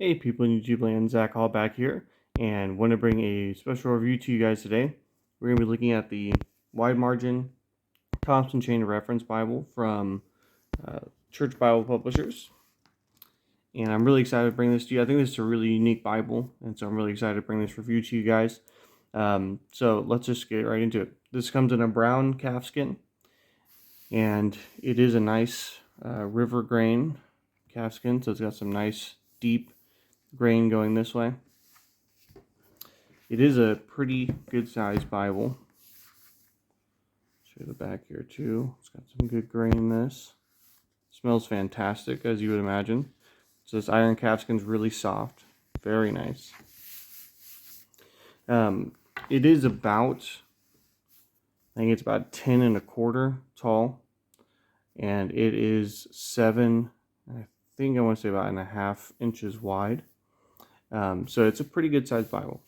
Hey people in YouTube land, Zach Hall back here, and want to bring a special review to you guys today. We're going to be looking at the wide margin Thompson Chain Reference Bible from Church Bible Publishers, and I'm really excited to bring this to you. I think this is a really unique Bible, and so I'm really excited to bring this review to you guys. So let's just get right into it. This comes in a brown calfskin, and it is a nice river grain calfskin, so it's got some nice deep grain going this way. It is a pretty good sized Bible. Show you the back here too. It's got some good grain in this. Smells fantastic, as you would imagine. So this iron calfskin's really soft, very nice. It is about, I think it's about 10 1/4 tall, and it is 7, I think I want to say about 1/2 inches wide. So it's a pretty good sized Bible.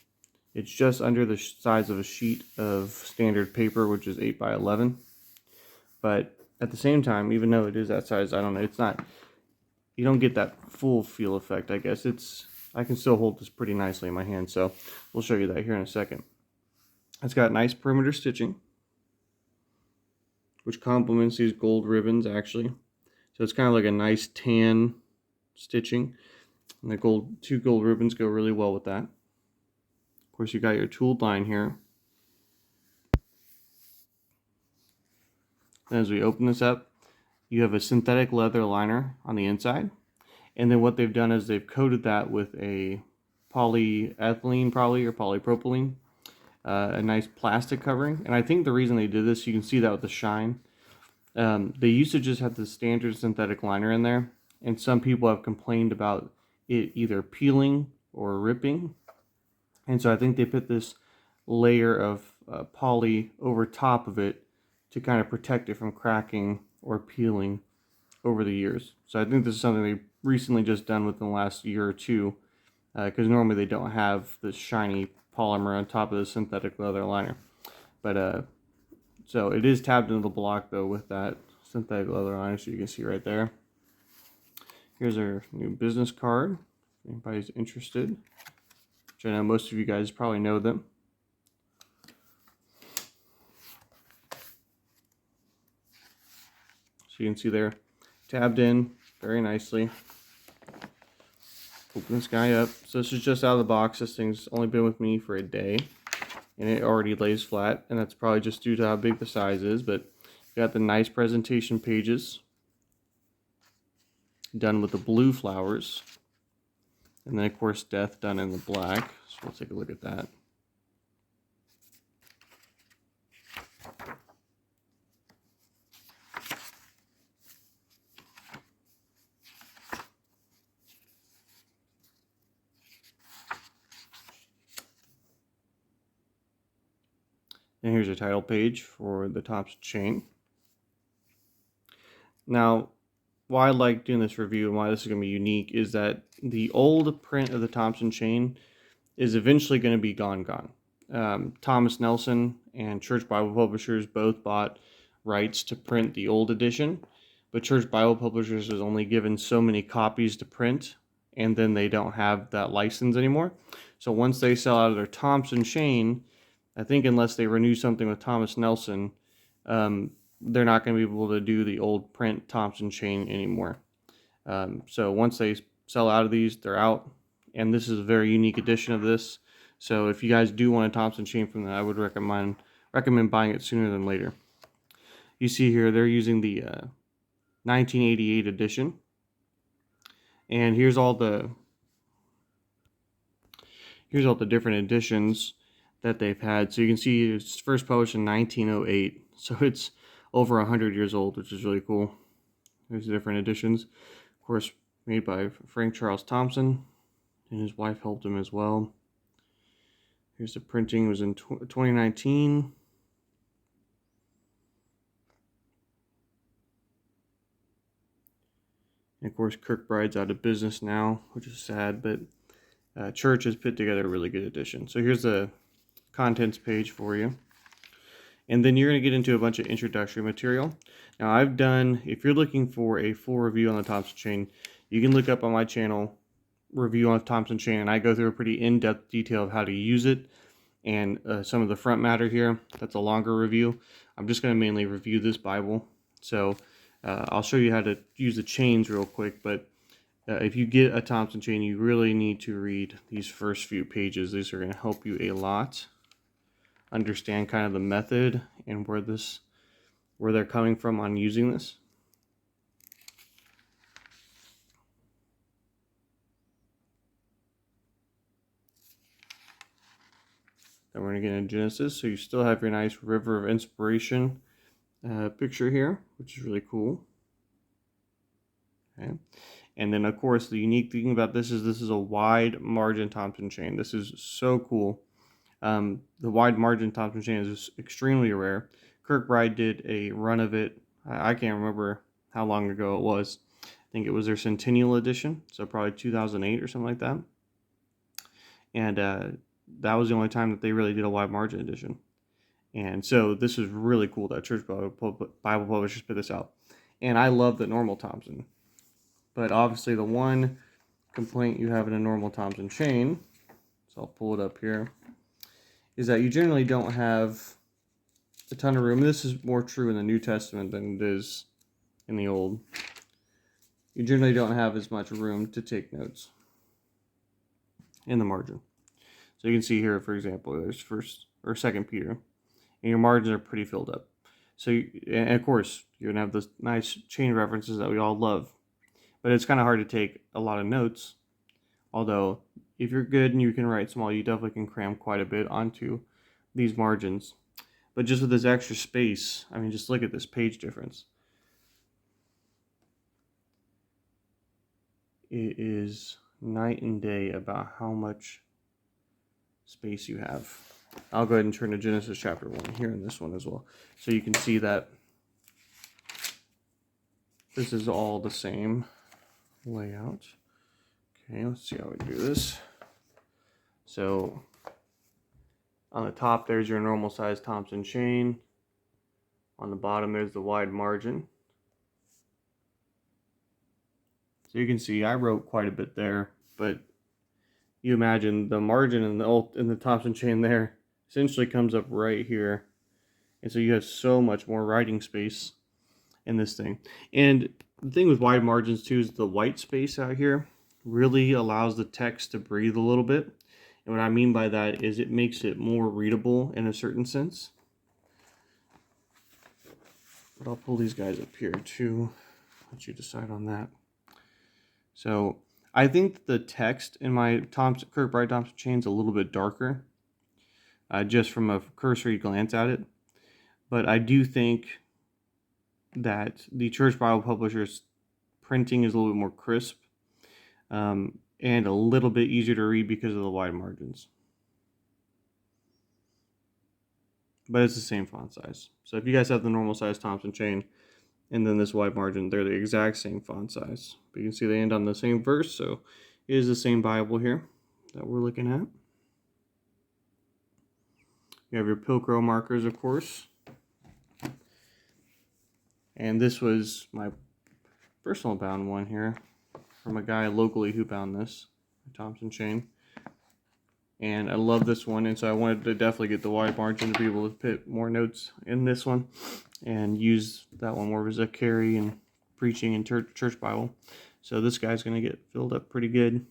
It's just under the size of a sheet of standard paper, which is 8 by 11. But at the same time, even though it is that size, I don't know, it's not, you don't get that full feel effect, I guess. I can still hold this pretty nicely in my hand, so we'll show you that here in a second. It's got nice perimeter stitching, which complements these gold ribbons, actually. So it's kind of like a nice tan stitching, and the two gold ribbons go really well with that. Of course, you got your tooled line here. And as we open this up, you have a synthetic leather liner on the inside. And then what they've done is they've coated that with a polyethylene, probably, or polypropylene, a nice plastic covering. And I think the reason they did this, you can see that with the shine. They used to just have the standard synthetic liner in there, and some people have complained about it either peeling or ripping. And so I think they put this layer of poly over top of it to kind of protect it from cracking or peeling over the years. So I think this is something they've recently just done within the last year or two, because normally they don't have this shiny polymer on top of the synthetic leather liner. But so it is tabbed into the block though with that synthetic leather liner, so you can see right there. Here's our new business card, if anybody's interested, which I know most of you guys probably know them. So you can see they're tabbed in very nicely. Open this guy up. So this is just out of the box. This thing's only been with me for a day, and it already lays flat, and that's probably just due to how big the size is. But you got the nice presentation pages done with the blue flowers, and then of course death done in the black. So we'll take a look at that. And here's a title page for the Thompson chain. Now, why I like doing this review and why this is going to be unique is that the old print of the Thompson chain is eventually going to be gone. Thomas Nelson and Church Bible Publishers both bought rights to print the old edition, but Church Bible Publishers was only given so many copies to print, and then they don't have that license anymore. So once they sell out of their Thompson chain, I think unless they renew something with Thomas Nelson, they're not going to be able to do the old print Thompson chain anymore. So once they sell out of these, they're out. And this is a very unique edition of this. So if you guys do want a Thompson chain from that, I would recommend buying it sooner than later. You see here, they're using the 1988 edition. And here's all the different editions that they've had. So you can see it's first published in 1908. So it's over 100 years old, which is really cool. There's the different editions. Of course, made by Frank Charles Thompson, and his wife helped him as well. Here's the printing. It was in 2019. And of course, Kirkbride's out of business now, which is sad, but Church has put together a really good edition. So here's the contents page for you. And then you're going to get into a bunch of introductory material. Now if you're looking for a full review on the Thompson chain, you can look up on my channel review on Thompson chain, and I go through a pretty in-depth detail of how to use it and some of the front matter here. That's a longer review. I'm just going to mainly review this Bible. So I'll show you how to use the chains real quick, but if you get a Thompson chain, you really need to read these first few pages. These are going to help you a lot understand kind of the method and where they're coming from on using this. Then we're going to get into Genesis. So you still have your nice river of inspiration picture here, which is really cool. Okay. And then, of course, the unique thing about this is a wide margin Thompson chain. This is so cool. The wide margin Thompson chain is extremely rare. Kirkbride did a run of it. I can't remember how long ago it was. I think it was their Centennial edition, so probably 2008 or something like that. And that was the only time that they really did a wide margin edition. And so this is really cool that Church Bible Publishers put this out. And I love the normal Thompson. But obviously the one complaint you have in a normal Thompson chain, so I'll pull it up here, is that you generally don't have a ton of room. This is more true in the New Testament than it is in the Old. You generally don't have as much room to take notes in the margin. So you can see here, for example, there's 1st or 2nd Peter, and your margins are pretty filled up. So, and of course, you're gonna have those nice chain references that we all love, but it's kind of hard to take a lot of notes. Although, if you're good and you can write small, you definitely can cram quite a bit onto these margins. But just with this extra space, I mean, just look at this page difference. It is night and day about how much space you have. I'll go ahead and turn to Genesis chapter 1 here in this one as well. So you can see that this is all the same layout. Okay, let's see how we do this. So on the top, there's your normal size Thompson chain. On the bottom, there's the wide margin. So you can see I wrote quite a bit there, but you imagine the margin in the Thompson chain there essentially comes up right here. And so you have so much more writing space in this thing. And the thing with wide margins too is the white space out here really allows the text to breathe a little bit. And what I mean by that is it makes it more readable in a certain sense. But I'll pull these guys up here too. Let you decide on that. So I think the text in my Kirkbride Thompson chain is a little bit darker, just from a cursory glance at it. But I do think that the Church Bible Publishers printing is a little bit more crisp and a little bit easier to read because of the wide margins. But it's the same font size. So if you guys have the normal size Thompson chain and then this wide margin, they're the exact same font size. But you can see they end on the same verse, so it is the same Bible here that we're looking at. You have your Pilcrow markers, of course. And this was my personal bound one here from a guy locally who bound this, a Thompson chain. And I love this one, and so I wanted to definitely get the wide margin to be able to put more notes in this one and use that one more as a carry and preaching in church Bible. So this guy's going to get filled up pretty good.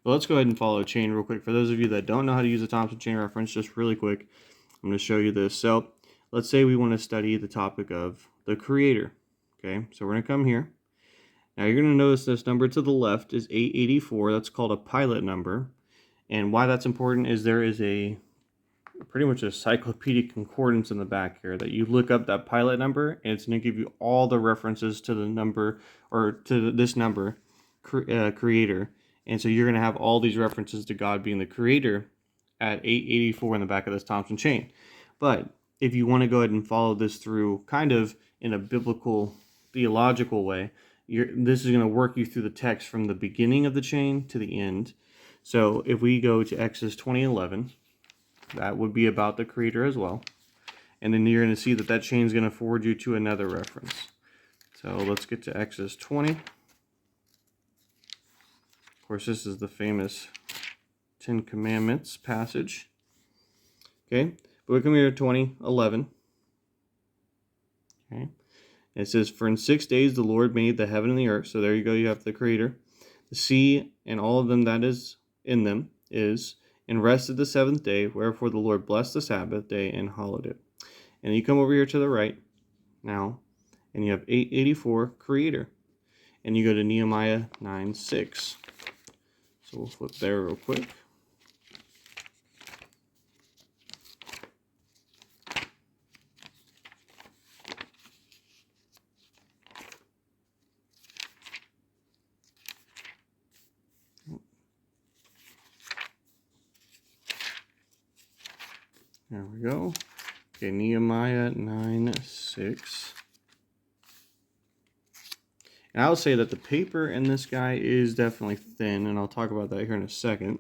But let's go ahead and follow a chain real quick. For those of you that don't know how to use a Thompson chain reference, just really quick, I'm going to show you this. So let's say we want to study the topic of the Creator. Okay, so we're going to come here. Now you're going to notice this number to the left is 884. That's called a pilot number. And why that's important is there is a pretty much a cyclopedic concordance in the back here that you look up that pilot number and it's going to give you all the references to the number or to this number, Creator. And so you're going to have all these references to God being the Creator at 884 in the back of this Thompson chain. But if you want to go ahead and follow this through kind of in a biblical, theological way, this is going to work you through the text from the beginning of the chain to the end. So if we go to Exodus 20:11, that would be about the Creator as well. And then you're going to see that that chain is going to forward you to another reference. So let's get to Exodus 20. Of course, this is the famous Ten Commandments passage. Okay, but we come here to 20:11. Okay, it says, "For in 6 days the Lord made the heaven and the earth." So there you go, you have the Creator. "The sea and all of them that is in them is, and rested the seventh day. Wherefore the Lord blessed the Sabbath day and hallowed it." And you come over here to the right now, and you have 884, Creator. And you go to Nehemiah 9:6. So we'll flip there real quick. There we go. Okay, Nehemiah 9:6. And I'll say that the paper in this guy is definitely thin, and I'll talk about that here in a second.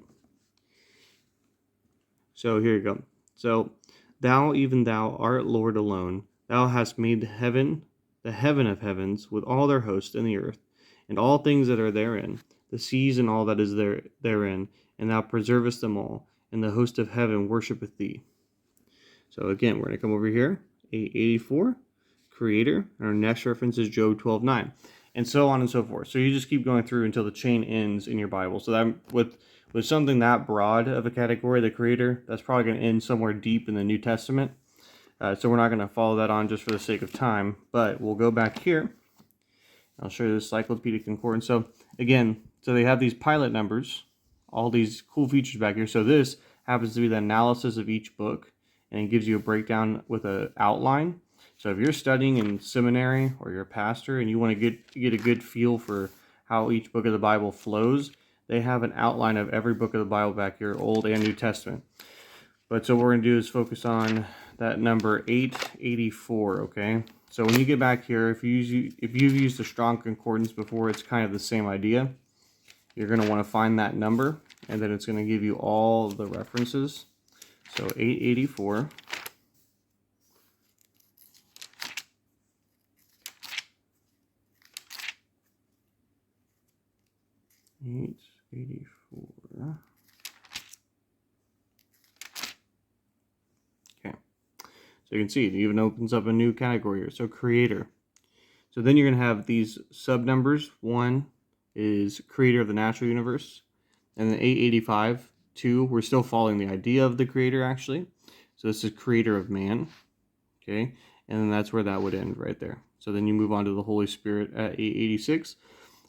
So here you go. So, "Thou, even thou, art Lord alone. Thou hast made the heaven of heavens, with all their host, and the earth, and all things that are therein, the seas and all that is therein, and thou preservest them all, and the host of heaven worshipeth thee." So again, we're going to come over here, 884, Creator, and our next reference is Job 12:9, and so on and so forth. So you just keep going through until the chain ends in your Bible. So that with something that broad of a category, the Creator, that's probably going to end somewhere deep in the New Testament. So we're not going to follow that on just for the sake of time, but we'll go back here. I'll show you the Cyclopedic Concordance. So again, so they have these pilot numbers, all these cool features back here. So this happens to be the analysis of each book, and it gives you a breakdown with an outline. So if you're studying in seminary or you're a pastor and you want to get a good feel for how each book of the Bible flows, they have an outline of every book of the Bible back here, Old and New Testament. But so what we're going to do is focus on that number 884, okay? So when you get back here, if you've used a strong concordance before, it's kind of the same idea. You're going to want to find that number, and then it's going to give you all the references. So 884. Okay. So you can see it even opens up a new category here. So Creator. So then you're going to have these sub numbers. One is Creator of the natural universe. And then 885, 2, we're still following the idea of the Creator actually. So this is Creator of man. Okay. And then that's where that would end right there. So then you move on to the Holy Spirit at 886.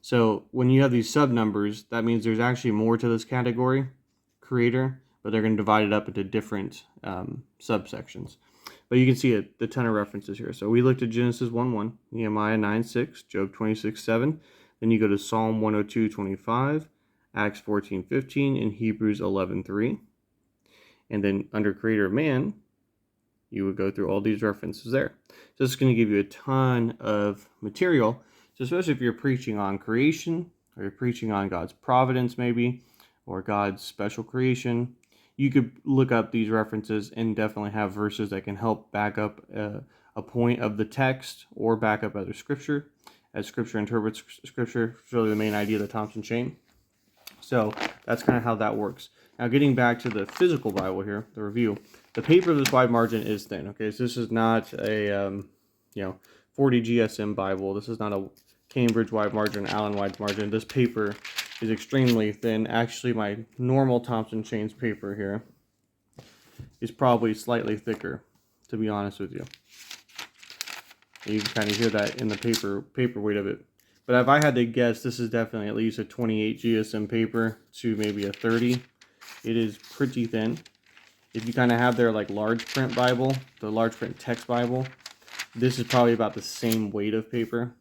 So when you have these sub numbers, that means there's actually more to this category, Creator, but they're going to divide it up into different subsections. But you can see the ton of references here. So we looked at Genesis 1:1, Nehemiah 9:6, Job 26:7. Then you go to Psalm 102:25, Acts 14:15, and Hebrews 11:3. And then under Creator of man, you would go through all these references there. So this is going to give you a ton of material. So especially if you're preaching on creation, or you're preaching on God's providence maybe, or God's special creation, you could look up these references and definitely have verses that can help back up a point of the text or back up other scripture, as scripture interprets scripture. It's really the main idea of the Thompson chain. So that's kind of how that works. Now getting back to the physical Bible here, the review, the paper of this wide margin is thin. Okay, so this is not a 40 GSM Bible. This is not a Cambridge wide margin, Allen wide margin. This paper is extremely thin. Actually, my normal Thompson chains paper here is probably slightly thicker, to be honest with you. You can kind of hear that in the paper weight of it. But if I had to guess, this is definitely at least a 28 GSM paper to maybe a 30. It is pretty thin. If you kind of have their like large print Bible, the large print text Bible, this is probably about the same weight of paper.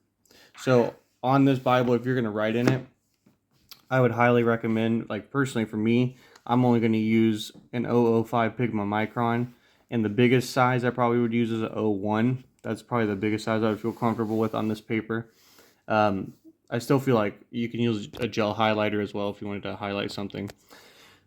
So on this Bible, if you're going to write in it, I would highly recommend, like personally for me, I'm only going to use an 005 Pigma Micron. And the biggest size I probably would use is a 01. That's probably the biggest size I would feel comfortable with on this paper. I still feel like you can use a gel highlighter as well if you wanted to highlight something.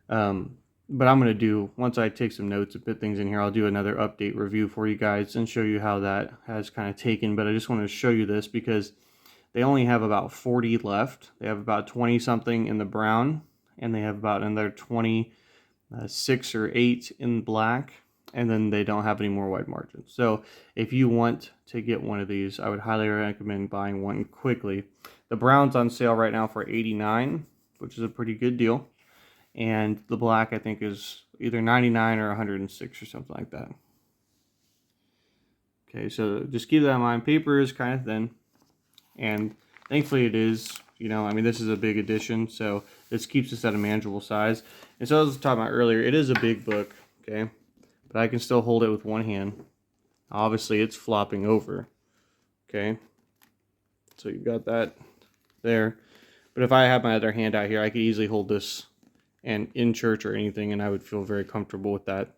But I'm going to do, once I take some notes and put things in here, I'll do another update review for you guys and show you how that has kind of taken. But I just want to show you this because they only have about 40 left. They have about 20 something in the brown, and they have about another 26 or 8 in black, and then they don't have any more wide margins. So if you want to get one of these, I would highly recommend buying one quickly. The brown's on sale right now for $89, which is a pretty good deal. And the black, I think, is either $99 or $106 or something like that. Okay, so just keep that in mind. Paper is kind of thin, and thankfully it is. You know, I mean, this is a big edition, so this keeps us at a manageable size. And so, as I was talking about earlier, it is a big book, okay? But I can still hold it with one hand. Obviously, it's flopping over, okay? So you've got that there. But if I had my other hand out here, I could easily hold this and in church or anything, and I would feel very comfortable with that.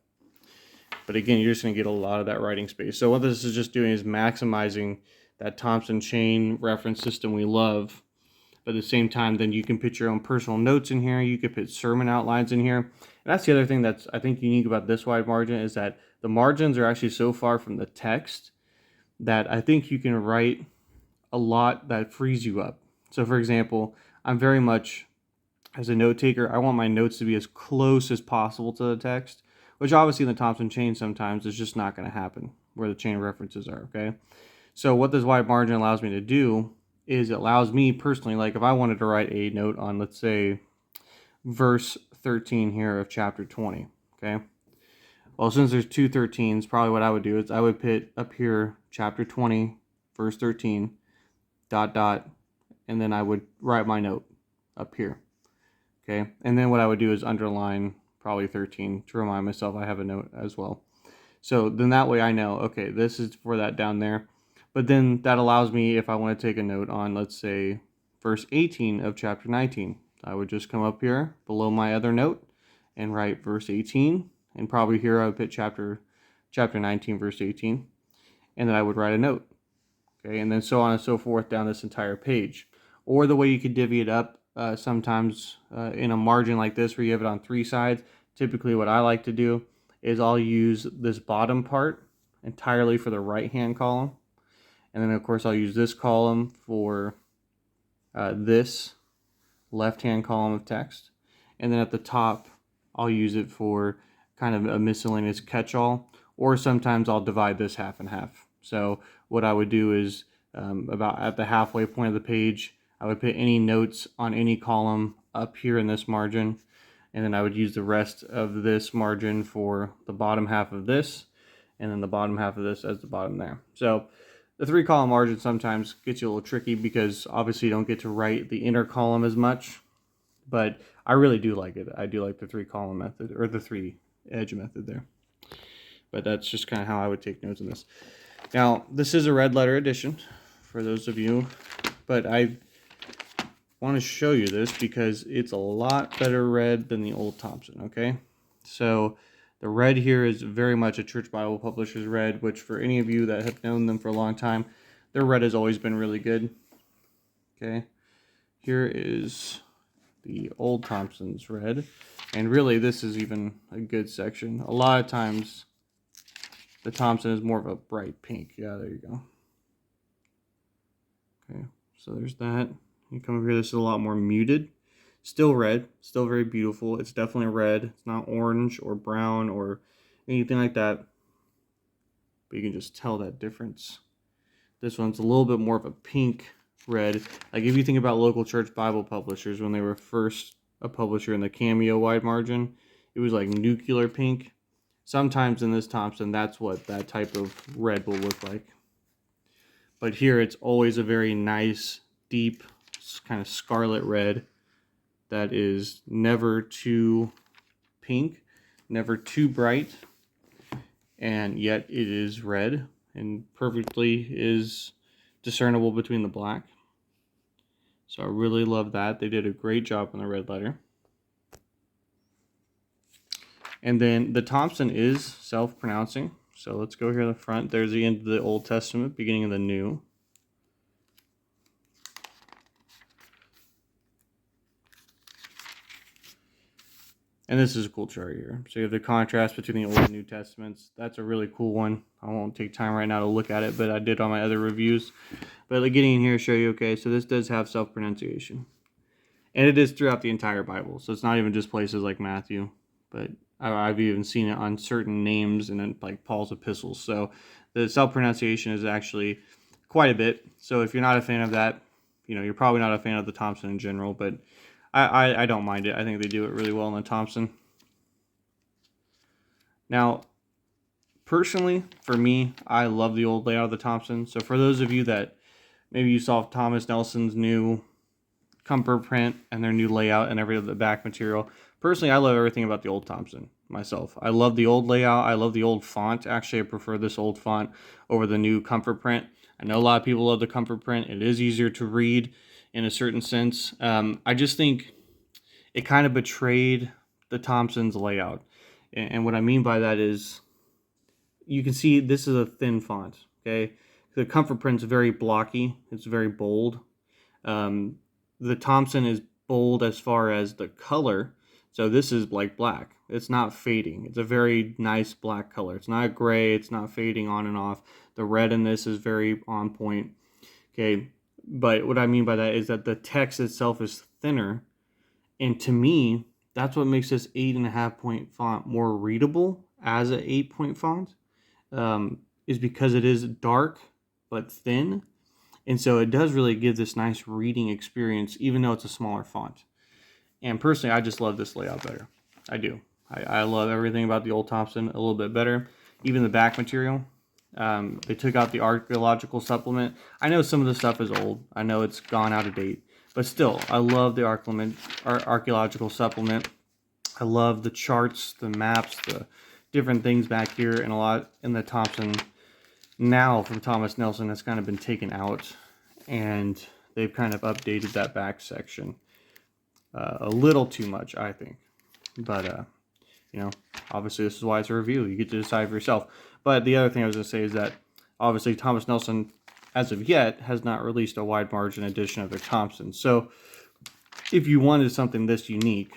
But again, you're just going to get a lot of that writing space. So what this is just doing is maximizing that Thompson chain reference system we love. But at the same time, then you can put your own personal notes in here. You could put sermon outlines in here. And that's the other thing that's, I think, unique about this wide margin is that the margins are actually so far from the text that I think you can write a lot that frees you up. So for example, I'm very much, as a note taker, I want my notes to be as close as possible to the text, which obviously in the Thompson chain sometimes is just not going to happen where the chain references are, okay? So what this wide margin allows me to do is it allows me personally, like if I wanted to write a note on, let's say, verse 13 here of chapter 20, okay? Well, since there's two 13s, probably what I would do is I would put up here chapter 20, verse 13, ... and then I would write my note up here, okay? And then what I would do is underline probably 13 to remind myself I have a note as well. So then that way I know, okay, this is for that down there. But then that allows me, if I want to take a note on, let's say, verse 18 of chapter 19, I would just come up here below my other note and write verse 18. And probably here I would put chapter 19, verse 18. And then I would write a note. Okay, and then so on and so forth down this entire page. Or the way you could divvy it up sometimes in a margin like this where you have it on 3 sides. Typically what I like to do is I'll use this bottom part entirely for the right-hand column. And then, of course, I'll use this column for this left-hand column of text. And then at the top, I'll use it for kind of a miscellaneous catch-all. Or sometimes I'll divide this half and half. So what I would do is about at the halfway point of the page, I would put any notes on any column up here in this margin. And then I would use the rest of this margin for the bottom half of this. And then the bottom half of this as the bottom there. So the 3-column margin sometimes gets you a little tricky because obviously you don't get to write the inner column as much. But I really do like it. I do like the 3-column method, or the 3-edge method there. But that's just kind of how I would take notes in this. Now, this is a red letter edition for those of you, but I want to show you this because it's a lot better read than the old Thompson, okay? So the red here is very much a Church Bible Publishers red, which for any of you that have known them for a long time, their red has always been really good, okay? Here is the old Thompson's red, and really this is even a good section. A lot of times the Thompson is more of a bright pink. Yeah, there you go. Okay, so there's that. You come over here, this is a lot more muted. Still red, still very beautiful. It's definitely red. It's not orange or brown or anything like that. But you can just tell that difference. This one's a little bit more of a pink red. Like if you think about local church Bible publishers, when they were first a publisher in the Cameo wide margin, it was like nuclear pink. Sometimes in this Thompson, that's what that type of red will look like. But here it's always a very nice, deep, kind of scarlet red that is never too pink, never too bright, and yet it is red and perfectly is discernible between the black. So I really love that. They did a great job on the red letter. And then the Thompson is self-pronouncing. So let's go here in the front. There's the end of the Old Testament, beginning of the New. And this is a cool chart here. So you have the contrast between the Old and New Testaments. That's a really cool one. I won't take time right now to look at it, but I did on my other reviews. But like getting in here to show you, okay, so this does have self-pronunciation. And it is throughout the entire Bible. So it's not even just places like Matthew, but I've even seen it on certain names and then like Paul's epistles. So the self-pronunciation is actually quite a bit. So if you're not a fan of that, you're probably not a fan of the Thompson in general, but I don't mind it. I think they do it really well in the Thompson. Now, personally, for me, I love the old layout of the Thompson. So for those of you that maybe you saw Thomas Nelson's new comfort print and their new layout and every other back material. Personally, I love everything about the old Thompson myself. I love the old layout. I love the old font. Actually, I prefer this old font over the new comfort print. I know a lot of people love the comfort print. It is easier to read in a certain sense. I just think it kind of betrayed the Thompson's layout. And what I mean by that is you can see this is a thin font, okay? The comfort print's very blocky. It's very bold. The Thompson is bold as far as the color. So this is like black. It's not fading. It's a very nice black color. It's not gray. It's not fading on and off. The red in this is very on point. Okay. But what I mean by that is that the text itself is thinner. And to me, that's what makes this 8.5-point font more readable as an 8-point font, is because it is dark but thin. And so it does really give this nice reading experience, even though it's a smaller font. And personally, I just love this layout better. I do. I love everything about the old Thompson a little bit better. Even the back material. They took out the archaeological supplement. I know some of the stuff is old. I know it's gone out of date. But still, I love the archaeological supplement. I love the charts, the maps, the different things back here, and a lot in the Thompson now from Thomas Nelson has kind of been taken out, and they've kind of updated that back section a little too much, I think. But obviously this is why it's a review. You get to decide for yourself. But the other thing I was going to say is that obviously Thomas Nelson, as of yet, has not released a wide margin edition of their Thompson. So if you wanted something this unique,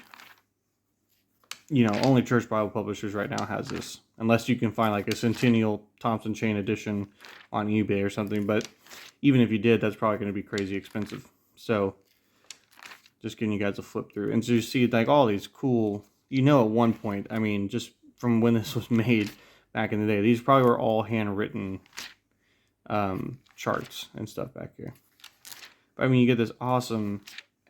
only Church Bible Publishers right now has this. Unless you can find like a Centennial Thompson Chain Edition on eBay or something. But even if you did, that's probably going to be crazy expensive. So just giving you guys a flip through. And so you see like all these cool, at one point, I mean, just from when this was made back in the day, these probably were all handwritten charts and stuff back here. But I mean, you get this awesome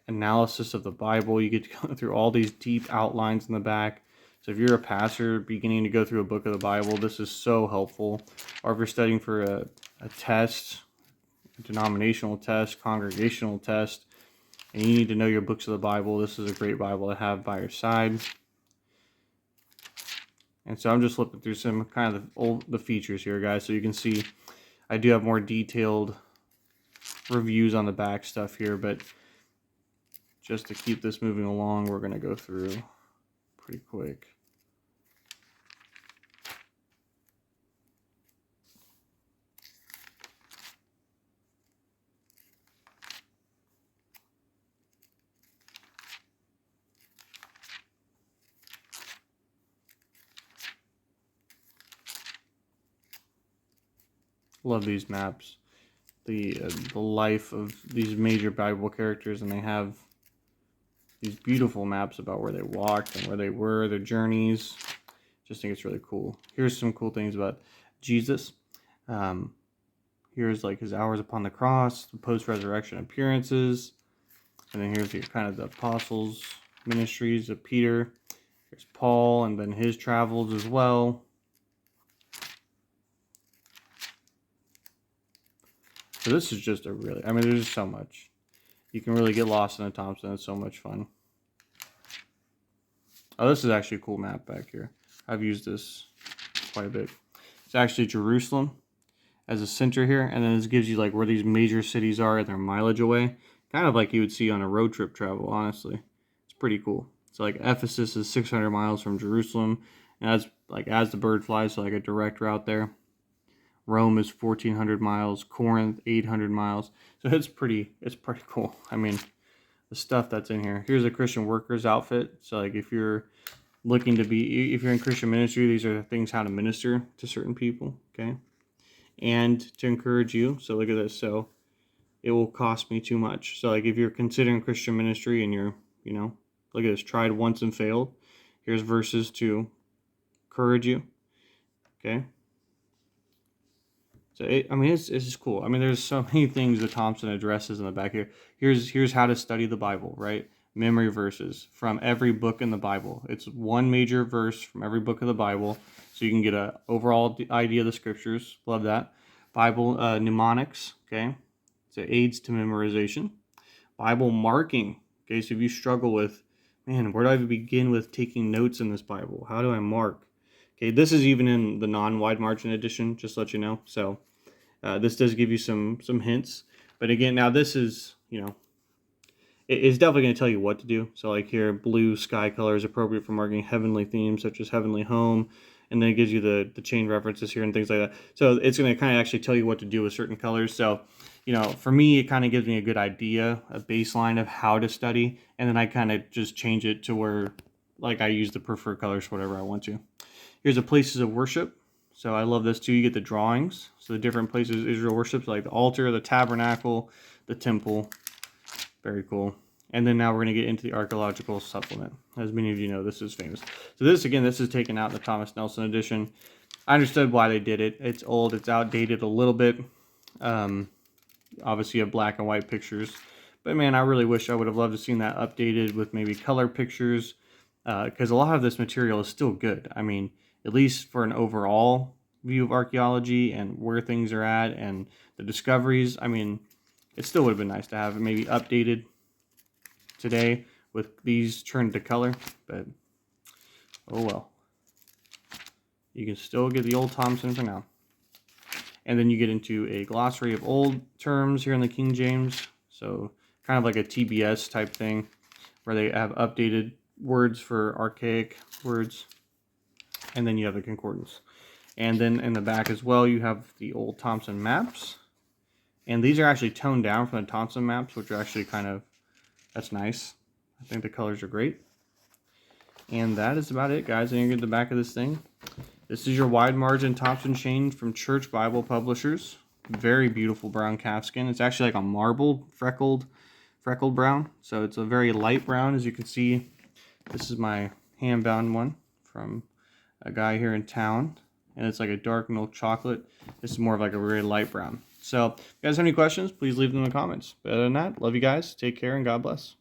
analysis of the Bible. You get to go through all these deep outlines in the back. So if you're a pastor beginning to go through a book of the Bible, this is so helpful. Or if you're studying for a test, a denominational test, congregational test, and you need to know your books of the Bible, this is a great Bible to have by your side. And so I'm just flipping through some kind of the features here, guys, so you can see I do have more detailed reviews on the back stuff here, but just to keep this moving along, we're going to go through pretty quick. Love these maps. The life of these major Bible characters, and they have these beautiful maps about where they walked and where they were, their journeys. Just think it's really cool. Here's some cool things about Jesus. Here's like his hours upon the cross, the post-resurrection appearances, and then here's kind of the apostles' ministries of Peter. There's Paul, and then his travels as well. So this is just there's just so much. You can really get lost in a Thompson. It's so much fun. Oh, this is actually a cool map back here. I've used this quite a bit. It's actually Jerusalem as a center here, and then this gives you like where these major cities are and their mileage away. Kind of like you would see on a road trip travel, honestly. It's pretty cool. So like Ephesus is 600 miles from Jerusalem, and that's like as the bird flies, so like a direct route there. Rome is 1,400 miles. Corinth, 800 miles. So it's pretty cool. I mean, the stuff that's in here. Here's a Christian worker's outfit. So like if you're looking to be, if you're in Christian ministry, these are the things how to minister to certain people, okay? And to encourage you. So look at this. So it will cost me too much. So like if you're considering Christian ministry and you're, look at this, tried once and failed, here's verses to encourage you. Okay. So it's just cool. I mean, there's so many things that Thompson addresses in the back here. Here's how to study the Bible, right? Memory verses from every book in the Bible. It's one major verse from every book of the Bible, so you can get a overall idea of the scriptures. Love that. Bible mnemonics, okay? So aids to memorization. Bible marking, okay? So if you struggle with, man, where do I begin with taking notes in this Bible? How do I mark? Okay, this is even in the non-wide margin edition, just to let you know. So this does give you some hints. But again, now this is, it's definitely going to tell you what to do. So like here, blue sky color is appropriate for marking heavenly themes such as heavenly home. And then it gives you the chain references here and things like that. So it's going to kind of actually tell you what to do with certain colors. So, for me, it kind of gives me a good idea, a baseline of how to study. And then I kind of just change it to where, like, I use the preferred colors for whatever I want to. Here's the places of worship. So I love this too. You get the drawings. So the different places Israel worships, like the altar, the tabernacle, the temple. Very cool. And then now we're going to get into the archaeological supplement. As many of you know, this is famous. So this is taken out in the Thomas Nelson edition. I understood why they did it. It's old. It's outdated a little bit. Obviously, you have black and white pictures. But man, I really wish I would have loved to seen that updated with maybe color pictures. Because a lot of this material is still good. I mean, at least for an overall view of archaeology and where things are at and the discoveries. I mean, it still would have been nice to have it maybe updated today with these turned to color, but oh well. You can still get the old Thompson for now. And then you get into a glossary of old terms here in the King James. So kind of like a TBS type thing where they have updated words for archaic words. And then you have the concordance. And then in the back as well, you have the old Thompson maps. And these are actually toned down from the Thompson maps, which are actually that's nice. I think the colors are great. And that is about it, guys. And you get the back of this thing. This is your wide margin Thompson chain from Church Bible Publishers. Very beautiful brown calfskin. It's actually like a marble freckled brown. So it's a very light brown, as you can see. This is my hand-bound one from a guy here in town. And it's like a dark milk chocolate. This is more of like a very light brown. So if you guys have any questions, please leave them in the comments. But other than that, love you guys. Take care and God bless.